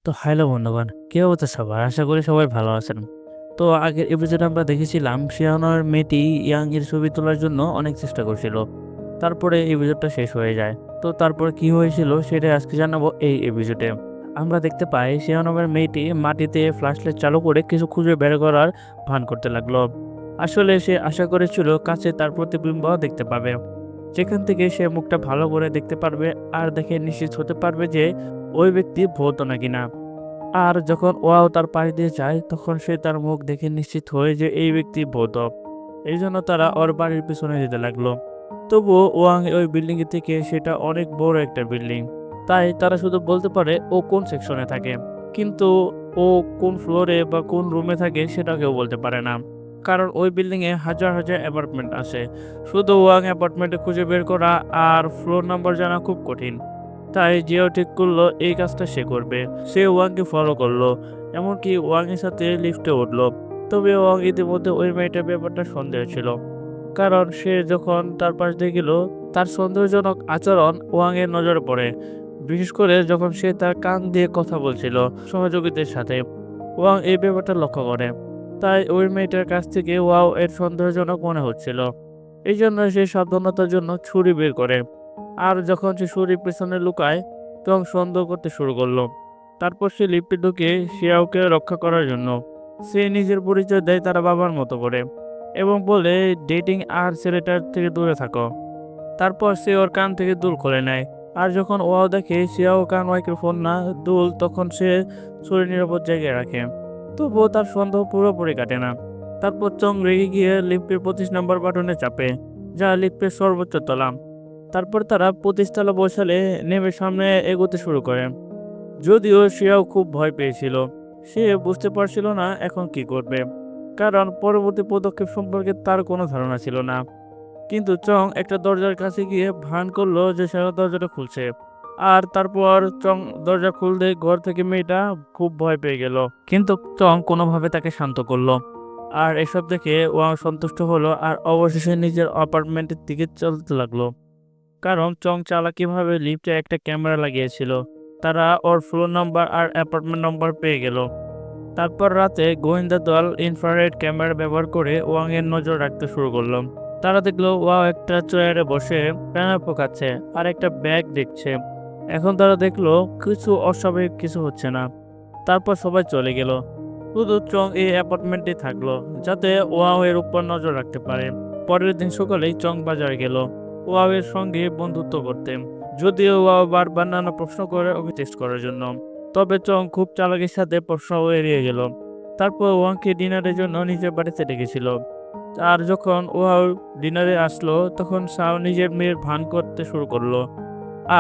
তো হ্যালো বন্ধুগণ, কি অবস্থা সবার? আশা করি সবাই ভালো আছেন। তো আগের এপিসোডে আমরা দেখেছিলাম শিহানোর মেয়েটি ইয়াং এর ছবি তোলার জন্য অনেক চেষ্টা করছিল। তারপরে এপিসোডটা শেষ হয়ে যায়। তো তারপরে কি হয়েছিল সেটাই আজকে জানাবো এই এপিসোডে। আমরা দেখতে পাই শিহানমের মেয়েটি মাটিতে ফ্ল্যাশলাইট চালু করে কিছু খুঁজে বের করার ভান করতে লাগলো। আসলে সে আশা করেছিল কাছে তার প্রতিবিম্ব দেখতে পাবে, যেখান থেকে সে মুখটা ভালো করে দেখতে পারবে আর দেখে নিশ্চিত হতে পারবে যে ওই ব্যক্তি ভৌত নাকি না। আর যখন ওয়াও তার পাশ দিয়ে যায় তখন সে তার মুখ দেখে নিশ্চিত হয় যে এই ব্যক্তি ভৌত। এই জন্য তারা ওর বাড়ির পিছনে যেতে লাগলো। তবুও ওয়াং ওই বিল্ডিং এর থেকে সেটা অনেক বড় একটা বিল্ডিং, তাই তারা শুধু বলতে পারে ও কোন সেকশনে থাকে, কিন্তু ও কোন ফ্লোরে বা কোন রুমে থাকে সেটা কেউ বলতে পারে না। কারণ ওই বিল্ডিং এ হাজার হাজার অ্যাপার্টমেন্ট আছে, শুধু ওয়াং অ্যাপার্টমেন্টে খুঁজে বের করা আর ফ্লোর নাম্বার জানা খুব কঠিন। তাই জিও ঠিক করলো এই কাজটা সে করবে। সে ওয়াংকে ফলো করলো, এমনকি ওয়াংয়ের সাথে লিফটে উঠলো। তবে ওয়াং ইতিমধ্যে ওই মেয়েটার ব্যাপারটা সন্দেহ ছিল, কারণ সে যখন তার পাশ দিয়ে গেল তার সন্দেহজনক আচরণ ওয়াং এর নজরে পড়ে। বিশেষ করে যখন সে তার কান দিয়ে কথা বলছিল সহযোগীদের সাথে। ওয়াং এই ব্যাপারটা লক্ষ্য করে, তাই ওই মেয়েটার কাছ থেকে ওয়াও এর সন্দেহজনক মনে হচ্ছিল। এই জন্য সে সাবধানতার জন্য ছুরি বের করে। আর যখন সে ছুরি পেছনে লুকায় তখন সন্দেহ করতে শুরু করলো। তারপর সে লিফটে ঢুকে শিয়াওকে রক্ষা করার জন্য সে নিজের পরিচয় দেয় তার বাবার মতো করে, এবং বলে ডেটিং আর ছেলেটার থেকে দূরে থাকো। তারপর সে ওর কান থেকে দুল খুলে নেয়। আর যখন ওয়াও দেখে শিয়াও কান মাইক্রোফোন না দুল, তখন সে ছুরি নিরাপদ জায়গায় রাখে। তবুও তার সন্দেহ পুরোপুরি কাটে না। তারপর চং রেগে গিয়ে লিফটের 25 নম্বর বাটনে চাপে, যা লিফটের সর্বোচ্চ তলা। তারপর তারা 25 তলা বসালে নেমে সামনে এগোতে শুরু করে। যদিও সেও খুব ভয় পেয়েছিল, সে বুঝতে পারছিল না এখন কি করবে, কারণ পরবর্তী পদক্ষেপ সম্পর্কে তার কোনো ধারণা ছিল না। কিন্তু চং একটা দরজার কাছে গিয়ে ভান করলো যে সে দরজাটা খুলছে। আর তারপর চং দরজা খুলতে ঘর থেকে মেয়েটা খুব ভয় পেয়ে গেল, কিন্তু চং কোনোভাবে তাকে শান্ত করলো। আর এসব দেখে ও সন্তুষ্ট হলো আর অবশেষে নিজের অ্যাপার্টমেন্টের দিকে চলতে লাগলো। কারণ চং চালাকিভাবে লিফটে একটা ক্যামেরা লাগিয়েছিল। তারা ওর ফ্লোর নাম্বার আর অ্যাপার্টমেন্ট নম্বর পেয়ে গেল। তারপর রাতে গোয়েন্দা দল ইনফ্রারেড ক্যামেরা ব্যবহার করে ওয়াং এর নজর রাখতে শুরু করলো। তারা দেখলো ওয়াও একটা চেয়ারে বসে প্যানা পোকাচ্ছে আর একটা ব্যাগ দেখছে। এখন তারা দেখলো কিছু অস্বাভাবিক কিছু হচ্ছে না। তারপর সবাই চলে গেল, শুধু চং এই অ্যাপার্টমেন্টে থাকলো যাতে ওয়াও এর উপর নজর রাখতে পারে। পরের দিন সকালেই চং বাজার গেল ওয়াও এর সঙ্গে বন্ধুত্ব করতে, যদিও ওয়াও বারবার নানা প্রশ্ন করে ওকে টেস্ট করার জন্য। তবে চং খুব চালাকির সাথে প্রশ্ন এড়িয়ে গেল। তারপর ওয়াংকে ডিনারের জন্য নিজের বাড়িতে ডেকেছিল। আর যখন ওয়াও ডিনারে আসলো তখন সাও নিজের মেয়ের ভান করতে শুরু করলো।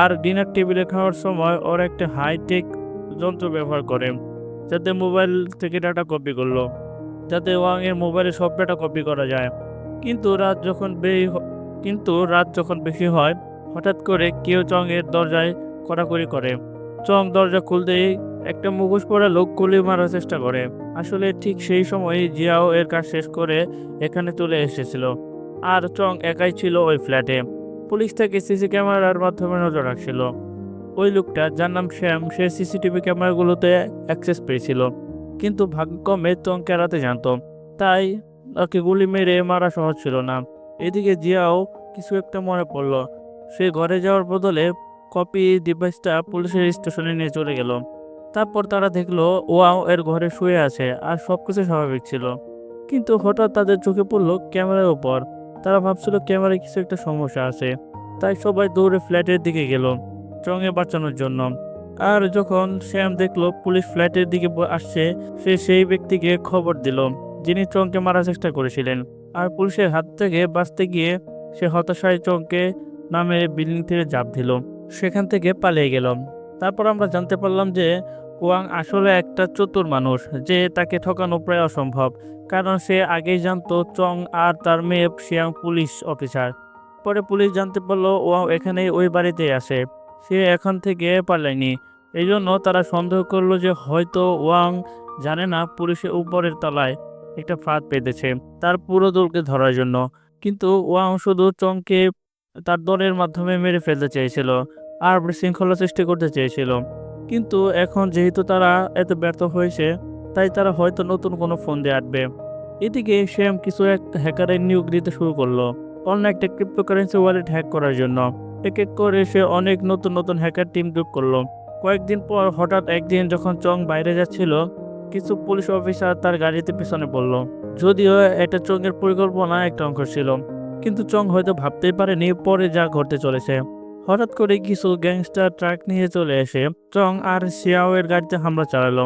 আর ডিনার টেবিলে খাওয়ার সময় ওর একটা হাইটেক যন্ত্র ব্যবহার করে, যাতে মোবাইল থেকে ডাটা কপি করলো, যাতে ওয়াং এর মোবাইলে সব ডাটা কপি করা যায়। কিন্তু রাত যখন বেশি হয় হঠাৎ করে কেউ চং এর দরজায় কড়াকড়ি করে। চং দরজা খুলতেই একটা মুখোশ পরা লোক গুলি মারার চেষ্টা করে। আসলে ঠিক সেই সময় জিয়াও এর কাজ শেষ করে এখানে চলে এসেছিল। আর চং একাই ছিল ওই ফ্ল্যাটে। পুলিশ থেকে সিসি ক্যামেরার মাধ্যমে নজর রাখছিল। ওই লোকটা, যার নাম শ্যাম, সে সিসিটিভি ক্যামেরাগুলোতে অ্যাক্সেস পেয়েছিল, কিন্তু ভাগ্যক্রমে চংকে এড়াতে জানতো, তাই তাকে গুলি মেরে মারা সহজ ছিল না। এদিকে জিয়াও কিছু একটা মনে পড়লো। সে ঘরে যাওয়ার বদলে কপি ডিভাইসটা পুলিশের স্টেশনে নিয়ে চলে গেল। তারপর তারা দেখলো ওয়াও এর ঘরে শুয়ে আছে আর সবকিছু স্বাভাবিক ছিল। কিন্তু হঠাৎ তাদের চোখে পড়লো ক্যামেরার উপর। তারা ভাবছিল ক্যামেরায় কিছু একটা সমস্যা আছে, তাই সবাই দৌড়ে ফ্ল্যাটের দিকে গেল চংকে বাঁচানোর জন্য। আর যখন শ্যাম দেখলো পুলিশ ফ্ল্যাটের দিকে আসছে, সে সেই ব্যক্তিকে খবর দিল যিনি চংকে মারার চেষ্টা করেছিলেন। আর পুলিশের হাত থেকে বাঁচতে গিয়ে সে হতাশায় চংকে নামে বিল্ডিং থেকে ঝাঁপ দিল, সেখান থেকে পালিয়ে গেল। তারপর আমরা জানতে পারলাম যে ওয়াং আসলে একটা চতুর মানুষ, যে তাকে ঠকানো প্রায় অসম্ভব, কারণ সে আগেই জানতো চং আর তার মেয়ে শিয়াং পুলিশ অফিসার। পরে পুলিশ জানতে পারলো ওয়াং এখানেই ওই বাড়িতেই আসে, সে এখান থেকে পালায়নি। এই জন্য তারা সন্দেহ করলো যে হয়তো ওয়াং জানে না পুলিশের উপরের তলায় একটা ফাঁদ পেতেছে তার পুরো দলকে ধরার জন্য। কিন্তু ওয়াং শুধু চংকে তার দলের মাধ্যমে মেরে ফেলতে চেয়েছিল আর বিশৃঙ্খলা সৃষ্টি করতে চেয়েছিল। কিন্তু এখন যেহেতু তারা এত ব্যর্থ হয়েছে, তাই তারা হয়তো নতুন কোনো ফোন দিয়ে আসবে। এদিকে শ্যাম কিছু একটা হ্যাকারের নিয়োগ দিতে শুরু করলো অন্য একটা ক্রিপ্টোকারেন্সি ওয়ালেট হ্যাক করার জন্য। এক এক করে সে অনেক নতুন নতুন হ্যাকার টিম যোগ করলো। কয়েকদিন পর হঠাৎ একদিন যখন চং বাইরে যাচ্ছিল, কিছু পুলিশ অফিসার তার গাড়িতে পিছনে পড়ল। যদিও এটা চংয়ের পরিকল্পনা একটা অংশ ছিল, কিন্তু চং হয়তো ভাবতেই পারেনি পরে যা ঘটতে চলেছে। হঠাৎ করে কিছু গ্যাংস্টার ট্রাক নিয়ে চলে এসে চং আর শিয়াও এর গাড়িতে হামলা চালালো,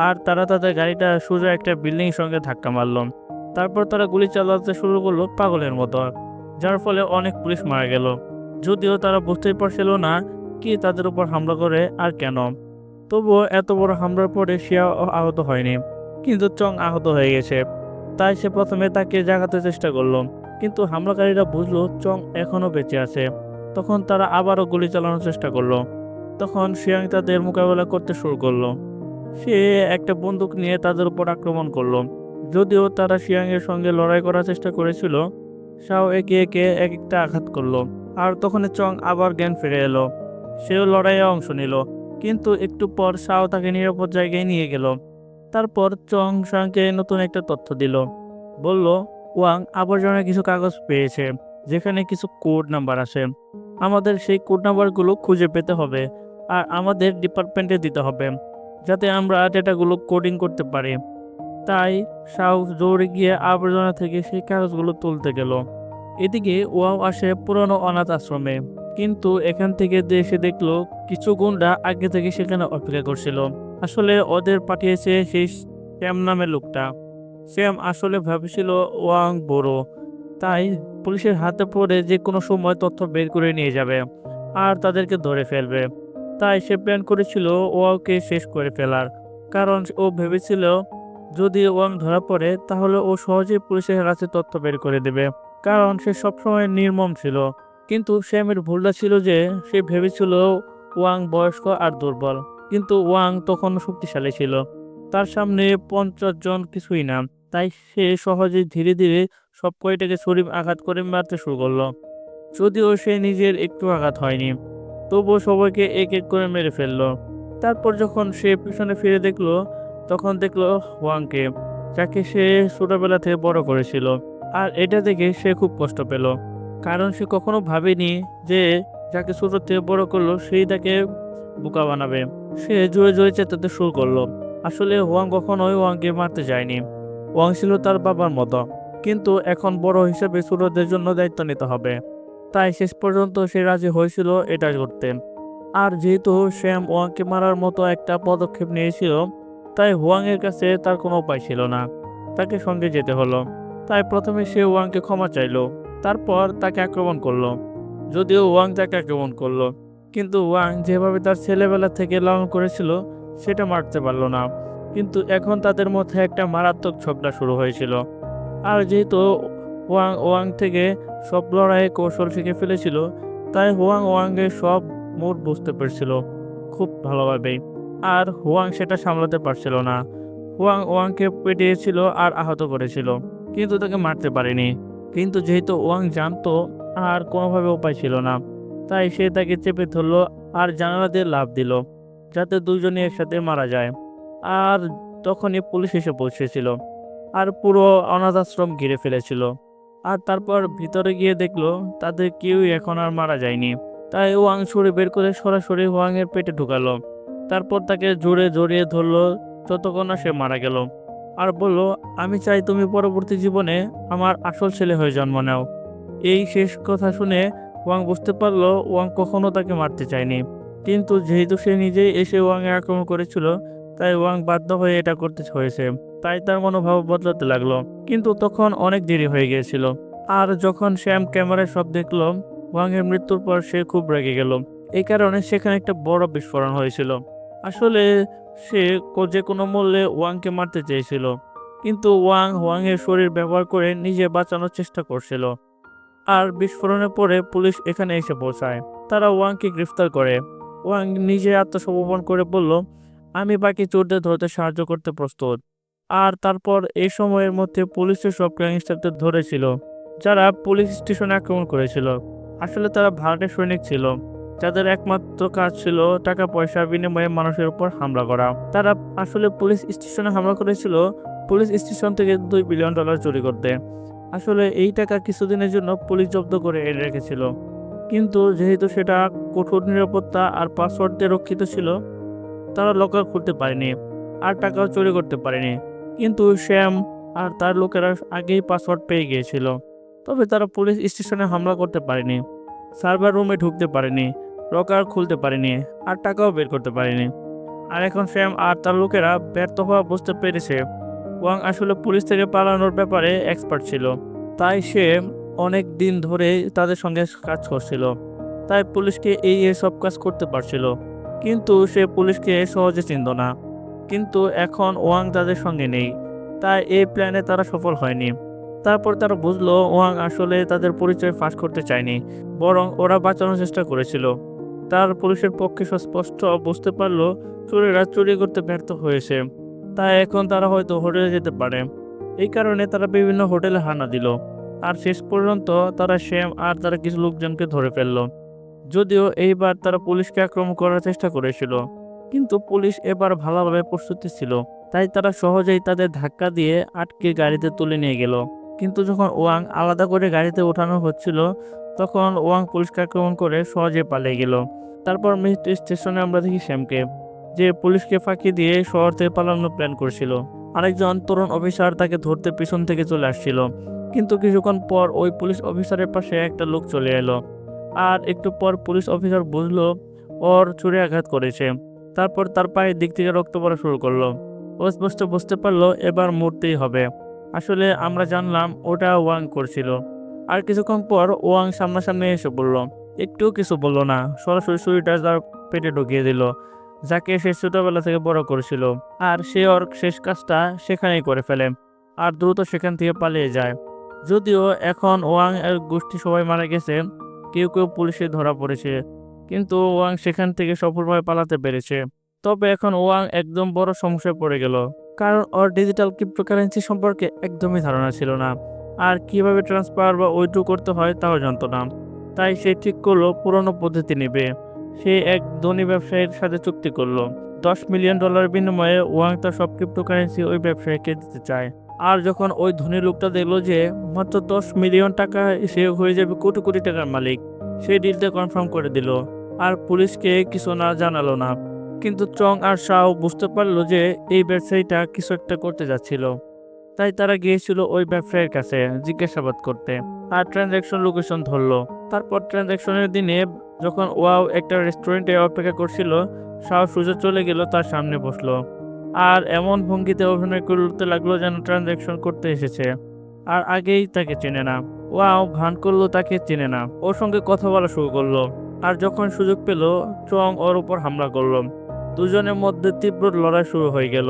আর তারা তাদের গাড়িটা সোজা একটা বিল্ডিং এর সঙ্গে ধাক্কা মারলো। তারপর তারা গুলি চালাতে শুরু করলো পাগলের মতো, যার ফলে অনেক পুলিশ মারা গেল। যদিও তারা বুঝতেই পারছিল না কি তাদের উপর হামলা করে আর কেন। তবুও এত বড় হামলার পরে শিয়াও আহত হয়নি, কিন্তু চং আহত হয়ে গেছে। তাই সে প্রথমে তাকে জাগাতে চেষ্টা করলো, কিন্তু হামলাকারীরা বুঝলো চং এখনো বেঁচে আছে। তখন তারা আবারও গুলি চালানোর চেষ্টা করলো। তখন শিয়াং তাদের মোকাবেলা করতে শুরু করলো। সে একটা বন্দুক নিয়ে তাদের উপর আক্রমণ করলো। যদিও তারা শিয়াং এর সঙ্গে লড়াই করার চেষ্টা করেছিল, শাও একে একে এক একটা আঘাত করলো। আর তখন চং আবার জ্ঞান ফিরে এলো। সেও লড়াইয়ে অংশ নিল, কিন্তু একটু পর শাও তাকে নিরাপদ জায়গায় নিয়ে গেল। তারপর চং শাংকে নতুন একটা তথ্য দিল। বলল, ওয়াং আবর্জনায় কিছু কাগজ পেয়েছে যেখানে কিছু কোড নাম্বার আছে। আমাদের সেই কোড নাম্বারগুলো খুঁজে পেতে হবে আর আমাদের ডিপার্টমেন্টে দিতে হবে, যাতে আমরা ডেটাগুলো কোডিং করতে পারি। তাই শাও দৌড়ে গিয়ে আবর্জনা থেকে সেই কাগজগুলো তুলতে গেল। এদিকে ওয়াও আসে পুরনো অনাথ আশ্রমে, কিন্তু এখান থেকে এসে দেখলো কিছু গুন্ডা আগে থেকে সেখানে অপেক্ষা করছিল। আসলে ওদের পাঠিয়েছে সেই শ্যাম নামের লোকটা। শ্যাম আসলে ভেবেছিল ওয়াং বড়, তাই পুলিশের হাতে পড়ে যে কোনো সময় তথ্য বের করে নিয়ে যাবে আর তাদেরকে ধরে ফেলবে। তাই সে প্ল্যান করেছিল ওয়াংকে শেষ করে ফেলার, কারণ ও ভেবেছিল যদি ওয়াং ধরা পড়ে তাহলে ও সহজেই পুলিশের কাছে তথ্য বের করে দেবে, কারণ সে সবসময় নির্মম ছিল। কিন্তু শ্যামের ভুলটা ছিল যে সে ভেবেছিল ওয়াং বয়স্ক আর দুর্বল, কিন্তু ওয়াং তখন শক্তিশালী ছিল। তার সামনে 50 জন কিছুই না। তাই সে সহজেই ধীরে ধীরে সব কয়টাকে শরীর আঘাত করে মারতে শুরু করলো। যদিও সে নিজের একটু আঘাত হয়নি, তবুও সবাইকে এক এক করে মেরে ফেললো। তারপর যখন সে পিছনে ফিরে দেখলো, তখন দেখলো ওয়াংকে, যাকে সে ছোটবেলা থেকে বড় করেছিল। আর এটা দেখে সে খুব কষ্ট পেল, কারণ সে কখনো ভাবেনি যে যাকে ছোট থেকে বড় করলো সেই তাকে বোকা বানাবে। সে জোরে জোরে চেঁচাতে শুরু করলো। আসলে ওয়াং কখনোই ওয়াংকে মারতে যায়নি। ওয়াং ছিল তার বাবার মতো, কিন্তু এখন বড় হিসেবে ছোটদের জন্য দায়িত্ব নিতে হবে। তাই শেষ পর্যন্ত সে রাজি হয়েছিল এটা করতে। আর যেহেতু শ্যাম ওয়াংকে মারার মতো একটা পদক্ষেপ নিয়েছিল, তাই হুয়াং এর কাছে তার কোনো উপায় ছিল না, তাকে সঙ্গে যেতে হলো। তাই প্রথমে সে ওয়াংকে ক্ষমা চাইলো, তারপর তাকে আক্রমণ করলো। যদিও ওয়াং তাকে আক্রমণ করলো, কিন্তু ওয়াং যেভাবে তার ছেলেবেলা থেকে লালন করেছিল সেটা মারতে পারলো না। কিন্তু এখন তাদের মধ্যে একটা মারাত্মক ঝগড়া শুরু হয়েছিল। আর যেহেতু ওয়াং ওয়াং থেকে সব লড়াইয়ে কৌশল শিখে ফেলেছিল, তাই হুয়াং ওয়াংয়ের সব মুড বুঝতে পেরেছিল খুব ভালোভাবেই। আর হুয়াং সেটা সামলাতে পারছিল না। হুয়াং ওয়াংকে পেটিয়েছিল আর আহত করেছিল, কিন্তু তাকে মারতে পারেনি। কিন্তু যেহেতু ওয়াং জানতো আর কোনোভাবে উপায় ছিল না, তাই সে তাকে চেপে ধরলো আর জানালা দিয়ে লাফ দিল, যাতে দুজনে একসাথে মারা যায়। আর তখনই পুলিশ এসে পৌঁছেছিল আর পুরো অনাথ আশ্রম ঘিরে ফেলেছিল। আর তারপর ভিতরে গিয়ে দেখলো তাদের কেউই এখন আর মারা যায়নি। তাই ওয়াং ছুরি বের করে সরাসরি ওয়াং এর পেটে ঢুকালো। তারপর তাকে জোরে জড়িয়ে ধরলো যতক্ষণ না সে মারা গেল। আর বলল, আমি চাই তুমি পরবর্তী জীবনে আমার আসল ছেলে হয়ে জন্ম নাও। এই শেষ কথা শুনে ওয়াং বুঝতে পারলো ওয়াং কখনো তাকে মারতে চায়নি, কিন্তু যেহেতু সে নিজেই এসে ওয়াং এ আক্রমণ করেছিল, তাই ওয়াং বাধ্য হয়ে এটা করতে হয়েছে। তাই তার মনোভাব বদলাতে লাগলো, কিন্তু তখন অনেক দেরি হয়ে গিয়েছিল। আর যখন শ্যাম ক্যামেরায় সব দেখলো ওয়াং এর মৃত্যুর পর সে খুব রেগে গেল। এই কারণে সেখানে একটা বড় বিস্ফোরণ হয়েছিল। আসলে সে যে কোনো মূল্যে ওয়াংকে মারতে চেয়েছিল, কিন্তু ওয়াং এর শরীর ব্যবহার করে নিজে বাঁচানোর চেষ্টা করছিল। আর বিস্ফোরণের পরে পুলিশ এখানে এসে পৌঁছায়। তারা ওয়াংকে গ্রেফতার করে। ওয়াং নিজে আত্মসমর্পণ করে বলল, আমি বাকি চোরদের ধরতে সাহায্য করতে প্রস্তুত। আর তারপর এই সময়ের মধ্যে পুলিশের সব গ্যাংস্টারদের ধরেছিল যারা পুলিশ স্টেশনে আক্রমণ করেছিল। আসলে তারা ভারতের সৈনিক ছিল, যাদের একমাত্র কাজ ছিল টাকা পয়সার বিনিময়ে মানুষের উপর হামলা করা। তারা আসলে পুলিশ স্টেশনে হামলা করেছিল পুলিশ স্টেশন থেকে $2 বিলিয়ন চুরি করতে। আসলে এই টাকা কিছুদিনের জন্য পুলিশ জব্দ করে এনে রেখেছিল, কিন্তু যেহেতু সেটা কঠোর নিরাপত্তা আর পাসওয়ার্ড দিয়ে রক্ষিত ছিল, তারা লকার খুলতে পারেনি আর টাকাও চুরি করতে পারেনি। কিন্তু শ্যাম আর তার লোকেরা আগেই পাসওয়ার্ড পেয়ে গিয়েছিল, তবে তারা পুলিশ স্টেশনে হামলা করতে পারেনি, সার্ভার রুমে ঢুকতে পারেনি, লকার খুলতে পারেনি আর টাকাও বের করতে পারেনি। আর এখন শ্যাম আর তার লোকেরা ব্যর্থ হওয়া বুঝতে পেরেছে ওয়াং আসলে পুলিশ থেকে পালানোর ব্যাপারে এক্সপার্ট ছিল। তাই সে অনেক দিন ধরে তাদের সঙ্গে কাজ করছিল, তাই পুলিশকে এই সব কাজ করতে পারছিল। কিন্তু সে পুলিশকে সহজে চিনত না। কিন্তু এখন ওয়াং তাদের সঙ্গে নেই, তাই এই প্ল্যানে তারা সফল হয়নি। তারপর তারা বুঝলো ওয়াং আসলে তাদের পরিচয় ফাঁস করতে চায়নি, বরং ওরা বাঁচানোর চেষ্টা করেছিল। তার পুলিশের পক্ষে স্পষ্ট বুঝতে পারলো চোরেরা চুরি করতে ব্যর্থ হয়েছে, তাই এখন তারা হয়তো হোটেলে যেতে পারে। এই কারণে তারা বিভিন্ন হোটেলে হানা দিল, আর শেষ পর্যন্ত তারা শ্যাম আর তারা কিছু লোকজনকে ধরে ফেলল। যদিও এইবার তারা পুলিশকে আক্রমণ করার চেষ্টা করেছিল, কিন্তু পুলিশ এবার ভালোভাবে প্রস্তুতি ছিল, তাই তারা সহজেই তাদের ধাক্কা দিয়ে আটকে গাড়িতে তুলে নিয়ে গেল। কিন্তু যখন ওয়াং আলাদা করে গাড়িতে ওঠানো হচ্ছিল, তখন ওয়াং পুলিশকে আক্রমণ করে সহজে পালিয়ে গেল। তারপর মেট্রো স্টেশনে আমরা দেখি শ্যামকে, যে পুলিশকে ফাঁকি দিয়ে শহর থেকে পালানোর প্ল্যান করছিল। আরেকজন তরুণ অফিসার তাকে ধরতে পিছন থেকে চলে আসছিল, কিন্তু কিছুক্ষণ পর ওই পুলিশ অফিসারের পাশে একটা লোক চলে এলো। আর একটু পর পুলিশ অফিসার বুঝলো ওর ছুরি আঘাত করেছে। তারপর তার পায়ের দিক থেকে রক্ত পড়া শুরু করলো। ও স্পষ্ট বুঝতে পারলো এবার মরতেই হবে। আসলে আমরা জানলাম ওটা ওয়াং করছিল। আর কিছুক্ষণ পর ওয়াং সামনাসামনি এসে বলল, একটু কিছু বলল না, সরাসরি ছুরিটা তার পেটে ঢুকিয়ে দিল, যাকে সে ছোটবেলা থেকে বড় করেছিল। আর সে ওর শেষ কাজটা সেখানেই করে ফেলে আর দ্রুত সেখান থেকে পালিয়ে যায়। যদিও এখন ওয়াং এর গোষ্ঠী সবাই মারা গেছে, কেউ কেউ পুলিশে ধরা পড়েছে, কিন্তু ওয়াং সেখান থেকে সফলভাবে পালাতে পেরেছে। তবে এখন ওয়াং একদম বড় সমস্যায় পড়ে গেল, কারণ ওর ডিজিটাল ক্রিপ্টোকারেন্সি সম্পর্কে একদমই ধারণা ছিল না, আর কিভাবে ট্রান্সফার বা উইথড্র করতে হয় তাও জানতো না। তাই সে ঠিক করলো পুরনো পদ্ধতি নেবে। সে এক ধনী ব্যবসায়ীর সাথে চুক্তি করলো, $10 মিলিয়ন বিনিময়ে ওয়াং তার সব ক্রিপ্টোকারেন্সি ওই ব্যবসায়ীকে দিতে চায়। আর যখন ওই ধনী লোকটা দেখলো যে মাত্র 10 মিলিয়ন টাকা সে হয়ে যাবে কোটি কোটি টাকার মালিক, সে ডিলটা কনফার্ম করে দিল আর পুলিশকে কিছু না জানালো না। কিন্তু চং আর শাও বুঝতে পারলো যে এই ব্যবসায়ীটা কিছু একটা করতে যাচ্ছিল, তাই তারা গিয়েছিল ওই ব্যবসায়ীর কাছে জিজ্ঞাসাবাদ করতে আর ট্রানজ্যাকশন লোকেশন ধরলো। তারপর ট্রানজ্যাকশনের দিনে যখন ওয়াও একটা রেস্টুরেন্টে অপেক্ষা করছিল, শাও সোজা চলে গেল তার সামনে বসলো আর এমন ভঙ্গিতে অভিনয় করতে লাগলো যেন ট্রানজ্যাকশন করতে এসেছে আর আগেই তাকে চেনে না। ওয়াও ভান করলো তাকে চেনে না, ওর সঙ্গে কথা বলা শুরু করলো। আর যখন সুযোগ পেল, চং ওর উপর হামলা করলো। দুজনের মধ্যে তীব্র লড়াই শুরু হয়ে গেল,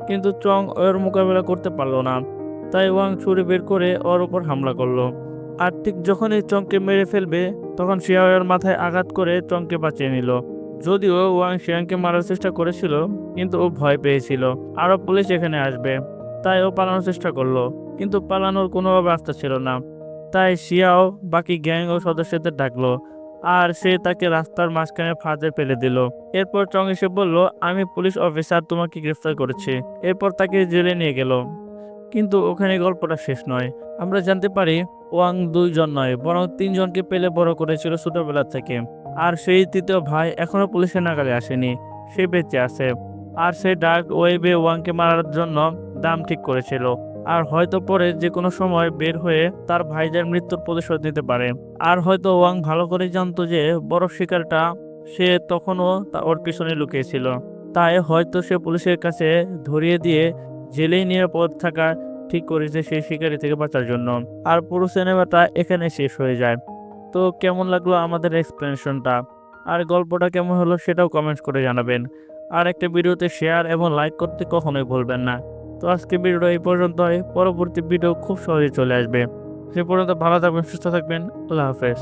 কিন্তু চং ওর মোকাবেলা করতে পারলো না। তাই ওয়াং ছুরি বের করে ওর উপর হামলা করলো। আর ঠিক যখনই চংকে মেরে ফেলবে, তখন শিয়াওয়ের মাথায় আঘাত করে চংকে বাঁচিয়ে নিল। যদিও ওয়াং শিয়াংকে মারার চেষ্টা করেছিল, কিন্তু ও ভয় পেয়েছিল আরো পুলিশ এখানে আসবে, তাই ও পালানোর চেষ্টা করলো, কিন্তু পালানোর কোনোভাবে রাস্তা ছিল না। তাই শিয়াও বাকি গ্যাং ও সদস্যদের ডাকলো, আর সে তাকে রাস্তার মাঝখানে ফাঁদে ফেলে দিল। এরপর চং এসে বলল, আমি পুলিশ অফিসার, তোমাকে গ্রেফতার করেছি। এরপর তাকে জেলে নিয়ে গেল। কিন্তু ওখানে গল্পটা শেষ নয়। আমরা জানতে পারি ওয়াং 2 জন নয়, বরং 3 জনকে পেলে বড় করেছিল ছোটবেলা থেকে। আর সেই তৃতীয় ভাই এখনো পুলিশের নাগালে আসেনি, সে বেঁচে আছে। আর সে ডার্ক ওয়েবে ওয়াংকে মারার জন্য দাম ঠিক করেছিল, আর হয়তো পরে যে কোনো সময় বের হয়ে তার ভাইদের মৃত্যুর প্রতিশোধ নিতে পারে। আর হয়তো ওয়াং ভালো করে জানতো যে বড় শিকারটা সে তখনও ওর পিছনে লুকিয়েছিল, তাই হয়তো সে পুলিশের কাছে ধরিয়ে দিয়ে জেলেই নিরাপদ থাকা ঠিক করেছে সেই শিকারি থেকে বাঁচার জন্য। আর পুরো সিনেমাটা এখানে শেষ হয়ে যায়। তো কেমন লাগলো আমাদের এক্সপ্লেনেশনটা, আর গল্পটা কেমন হলো সেটাও কমেন্টস করে জানাবেন। আর একটা ভিডিওতে শেয়ার এবং লাইক করতে কখনোই ভুলবেন না। তো আজকে ভিডিওটা এই পর্যন্তই, পরবর্তী ভিডিও খুব সহজে চলে আসবে। সে পর্যন্ত ভালো থাকবেন, সুস্থ থাকবেন, আল্লাহ হাফেজ।